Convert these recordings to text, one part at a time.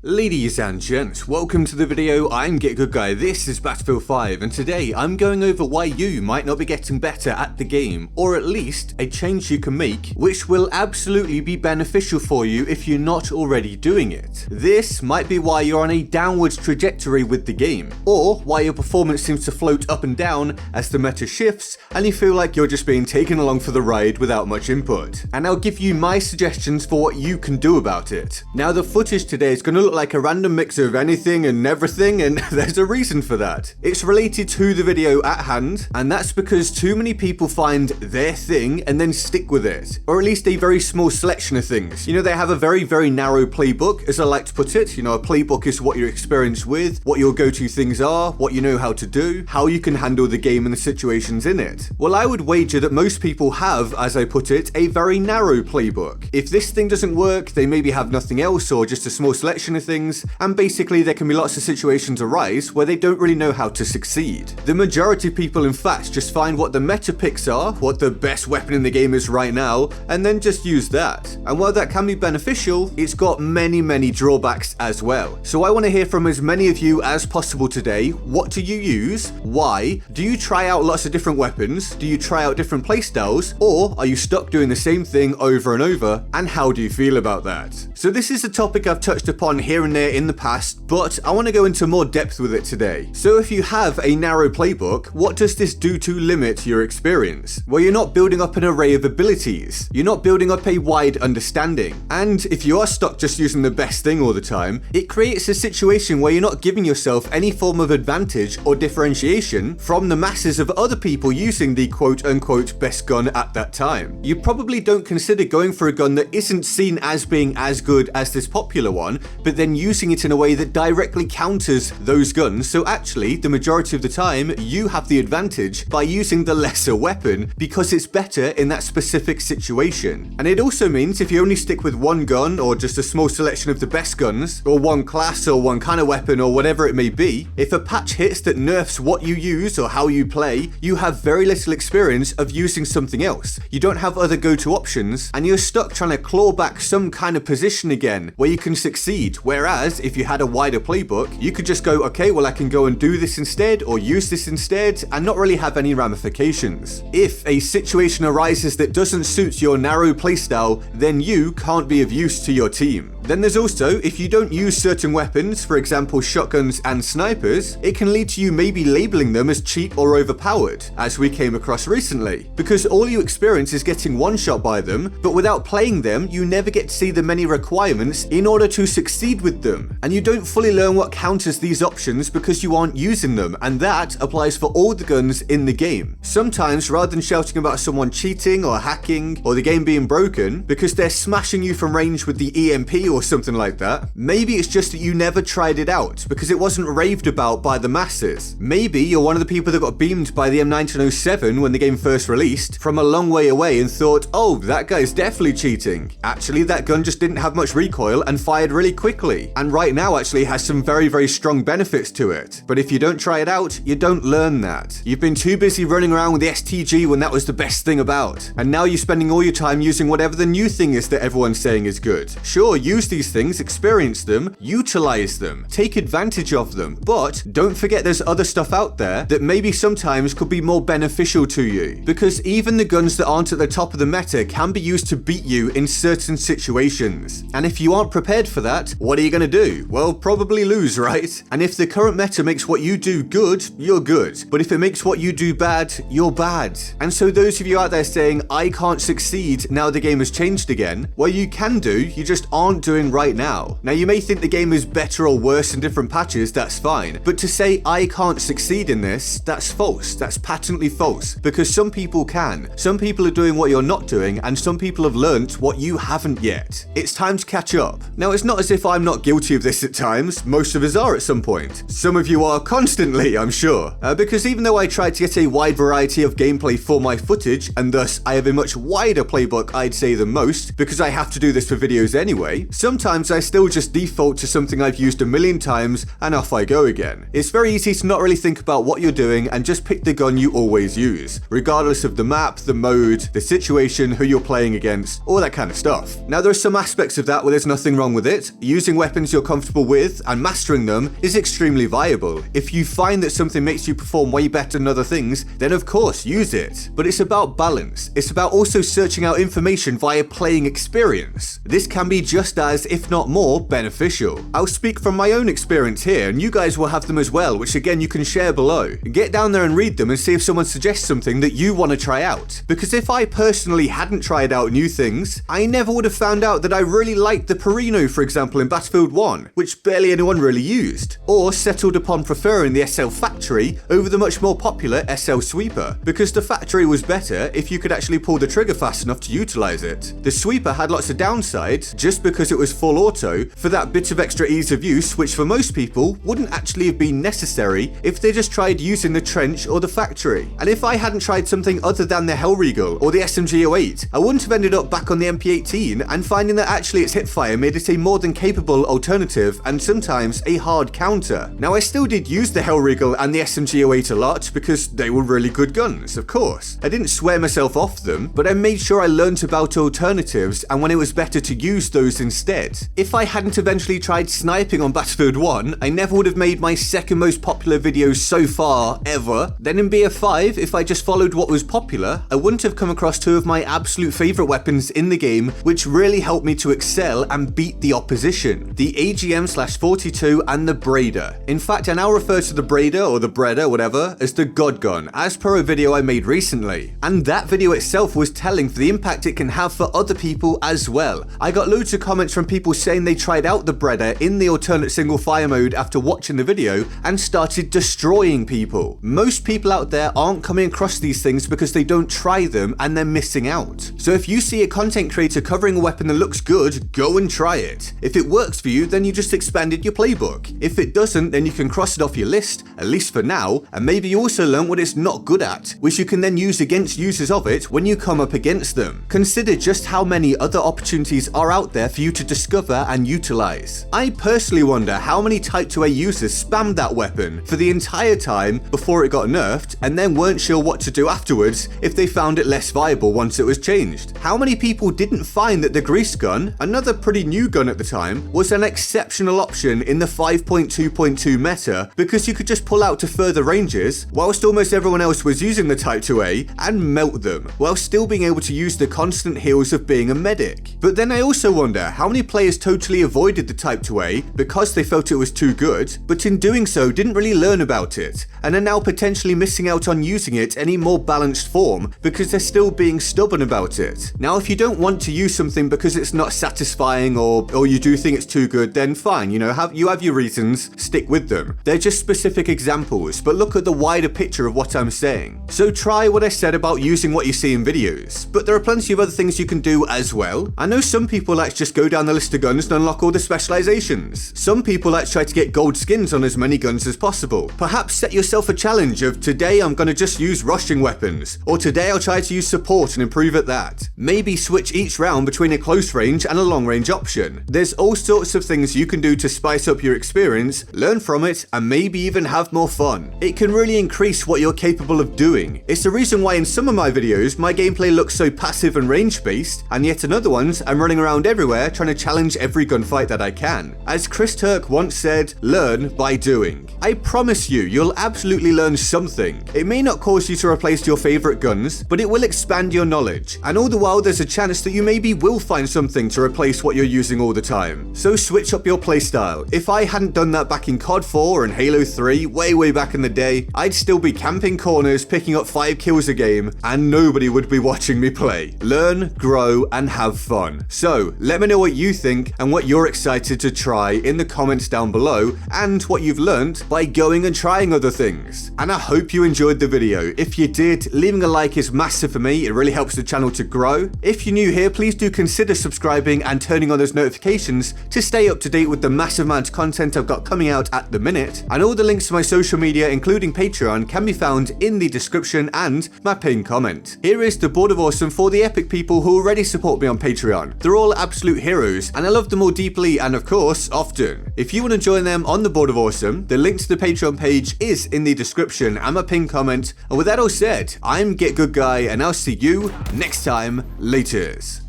Ladies and gents, welcome to the video. I'm GetGoodGuy, this is Battlefield 5, and today I'm going over why you might not be getting better at the game, or at least a change you can make which will absolutely be beneficial for you if you're not already doing it. This might be why you're on a downwards trajectory with the game, or why your performance seems to float up and down as the meta shifts and you feel like you're just being taken along for the ride without much input. And I'll give you my suggestions for what you can do about it. Now the footage today is going to look like a random mix of anything and everything, and there's a reason for that. It's related to the video at hand, and that's because too many people find their thing and then stick with it, or at least a very small selection of things. You know, they have a very narrow playbook, as I like to put it. You know, a playbook is what you're experienced with, what your go-to things are, what you know how to do, how you can handle the game and the situations in it. Well, I would wager that most people have, as I put it, a very narrow playbook. If this thing doesn't work, they maybe have nothing else or just a small selection of things, and basically there can be lots of situations arise where they don't really know how to succeed. The majority of people, in fact, just find what the meta picks are, what the best weapon in the game is right now, and then just use that. And while that can be beneficial, it's got many drawbacks as well. So I want to hear from as many of you as possible today. What do you use? Why? Do you try out lots of different weapons? Do you try out different playstyles? Or are you stuck doing the same thing over and over? And how do you feel about that? So this is a topic I've touched upon here and there in the past, but I want to go into more depth with it today. So if you have a narrow playbook, what does this do to limit your experience? Well, you're not building up an array of abilities. You're not building up a wide understanding. And if you are stuck just using the best thing all the time, it creates a situation where you're not giving yourself any form of advantage or differentiation from the masses of other people using the quote-unquote best gun at that time. You probably don't consider going for a gun that isn't seen as being as good as this popular one, but then using it in a way that directly counters those guns, so actually the majority of the time you have the advantage by using the lesser weapon because it's better in that specific situation. And it also means if you only stick with one gun or just a small selection of the best guns, or one class or one kind of weapon or whatever it may be, if a patch hits that nerfs what you use or how you play, you have very little experience of using something else. You don't have other go-to options, and you're stuck trying to claw back some kind of position again where you can succeed. Whereas if you had a wider playbook, you could just go, okay, well I can go and do this instead or use this instead and not really have any ramifications. If a situation arises that doesn't suit your narrow playstyle, then you can't be of use to your team. Then there's also, if you don't use certain weapons, for example shotguns and snipers, it can lead to you maybe labeling them as cheap or overpowered, as we came across recently. Because all you experience is getting one shot by them, but without playing them, you never get to see the many requirements in order to succeed with them. And you don't fully learn what counters these options because you aren't using them, and that applies for all the guns in the game. Sometimes, rather than shouting about someone cheating or hacking or the game being broken because they're smashing you from range with the EMP or something like that, maybe it's just that you never tried it out because it wasn't raved about by the masses. Maybe you're one of the people that got beamed by the M1907 when the game first released from a long way away and thought, oh, that guy's definitely cheating. Actually, that gun just didn't have much recoil and fired really quickly, and right now actually has some very strong benefits to it. But if you don't try it out, you don't learn that. You've been too busy running around with the STG when that was the best thing about, and now you're spending all your time using whatever the new thing is that everyone's saying is good. Sure, use these things, experience them, utilize them, take advantage of them, but don't forget there's other stuff out there that maybe sometimes could be more beneficial to you, because even the guns that aren't at the top of the meta can be used to beat you in certain situations. And if you aren't prepared for that, what are you going to do? Well, probably lose, right? And if the current meta makes what you do good, you're good. But if it makes what you do bad, you're bad. And so those of you out there saying, I can't succeed now the game has changed again, well, you can do, you just aren't doing right now. Now, you may think the game is better or worse in different patches, that's fine. But to say, I can't succeed in this, that's false. That's patently false. Because some people can. Some people are doing what you're not doing, and some people have learnt what you haven't yet. It's time to catch up. Now, it's not as if I'm not guilty of this at times. Most of us are at some point. Some of you are constantly, I'm sure. Because even though I try to get a wide variety of gameplay for my footage, and thus I have a much wider playbook, I'd say, than most, because I have to do this for videos anyway, sometimes I still just default to something I've used a million times and off I go again. It's very easy to not really think about what you're doing and just pick the gun you always use, regardless of the map, the mode, the situation, who you're playing against, all that kind of stuff. Now there are some aspects of that where there's nothing wrong with it. Using weapons you're comfortable with and mastering them is extremely viable. If you find that something makes you perform way better than other things, then of course use it. But it's about balance. It's about also searching out information via playing experience. This can be just as, if not more, beneficial. I'll speak from my own experience here, and you guys will have them as well, which again you can share below. Get down there and read them and see if someone suggests something that you want to try out. Because if I personally hadn't tried out new things, I never would have found out that I really liked the Perino, for example, in Battlefield 1, which barely anyone really used, or settled upon preferring the SL Factory over the much more popular SL Sweeper, because the Factory was better if you could actually pull the trigger fast enough to utilize it. The Sweeper had lots of downsides just because it was full auto for that bit of extra ease of use, which for most people wouldn't actually have been necessary if they just tried using the Trench or the Factory. And if I hadn't tried something other than the Hellregal or the SMG08, I wouldn't have ended up back on the MP18 and finding that actually its hipfire made it a more than capable alternative and sometimes a hard counter. Now I still did use the Hellregal and the SMG08 a lot because they were really good guns, of course. I didn't swear myself off them, but I made sure I learnt about alternatives and when it was better to use those instead. If I hadn't eventually tried sniping on Battlefield 1, I never would have made my second most popular videos so far ever. Then in BF5, if I just followed what was popular, I wouldn't have come across two of my absolute favourite weapons in the game, which really helped me to excel and beat the opposition. The AGM/42 and the Braider. In fact, I now refer to the Braider or the Breda, whatever, as the God Gun, as per a video I made recently. And that video itself was telling for the impact it can have for other people as well. I got loads of comments from people saying they tried out the Breda in the alternate single fire mode after watching the video and started destroying people. Most people out there aren't coming across these things because they don't try them and they're missing out. So if you see a content creator covering a weapon that looks good, go and try it. If it works for you, then you just expanded your playbook. If it doesn't, then you can cross it off your list, at least for now, and maybe you also learn what it's not good at, which you can then use against users of it when you come up against them. Consider just how many other opportunities are out there for you to discover and utilize. I personally wonder how many Type 2A users spammed that weapon for the entire time before it got nerfed and then weren't sure what to do afterwards if they found it less viable once it was changed. How many people didn't find that the Grease Gun, another pretty new gun at the time, was an exceptional option in the 5.2.2 meta because you could just pull out to further ranges whilst almost everyone else was using the Type 2A and melt them, while still being able to use the constant heals of being a medic. But then I also wonder how many players totally avoided the Type 2A because they felt it was too good, but in doing so didn't really learn about it, and are now potentially missing out on using it any more balanced form because they're still being stubborn about it. Now if you don't want to use something because it's not satisfying or you do think it's too good, then fine, you have your reasons, stick with them. They're just specific examples, but look at the wider picture of what I'm saying. So try what I said about using what you see in videos, but there are plenty of other things you can do as well. I know some people like to just go down the list of guns and unlock all the specializations. Some people like to try to get gold skins on as many guns as possible. Perhaps set yourself a challenge of today I'm going to just use rushing weapons, or today I'll try to use support and improve at that. Maybe switch each round between a close range and a long range option. There's all sorts of things you can do to spice up your experience, learn from it, and maybe even have more fun. It can really increase what you're capable of doing. It's the reason why in some of my videos my gameplay looks so passive and range based, and yet in other ones I'm running around everywhere trying to challenge every gunfight that I can. As Chris Turk once said, learn by doing. I promise you, you'll absolutely learn something. It may not cause you to replace your favorite guns, but it will expand your knowledge, and all the while there's a chance that you maybe will find something to replace what you're using all the time. So switch up your playstyle. If I hadn't done that back in COD 4 and Halo 3 way back in the day, I'd still be camping corners picking up 5 kills a game and nobody would be watching me play. Learn, grow, and have fun. So let me know what you think and what you're excited to try in the comments down below, and what you've learnt by going and trying other things. And I hope you enjoyed the video. If you did, leaving a like is massive for me. It really helps the channel to grow. If you're new here, please do consider subscribing and turning on those notifications to stay up to date with the massive amount of content I've got coming out at the minute. And all the links to my social media, including Patreon, can be found in the description and my pinned comment. Here is the Board of Awesome for the epic people who already support me on Patreon. They're all absolute heroes heroes, and I love them all deeply and of course, often. If you want to join them on the Board of Awesome, the link to the Patreon page is in the description and my pinned comment. And with that all said, I'm GetGoodGuy, and I'll see you next time. Laters.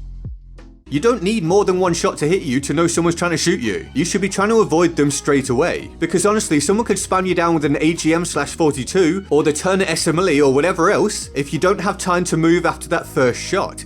You don't need more than one shot to hit you to know someone's trying to shoot you. You should be trying to avoid them straight away. Because honestly, someone could spam you down with an AGM/42 or the Turner SMLE or whatever else if you don't have time to move after that first shot.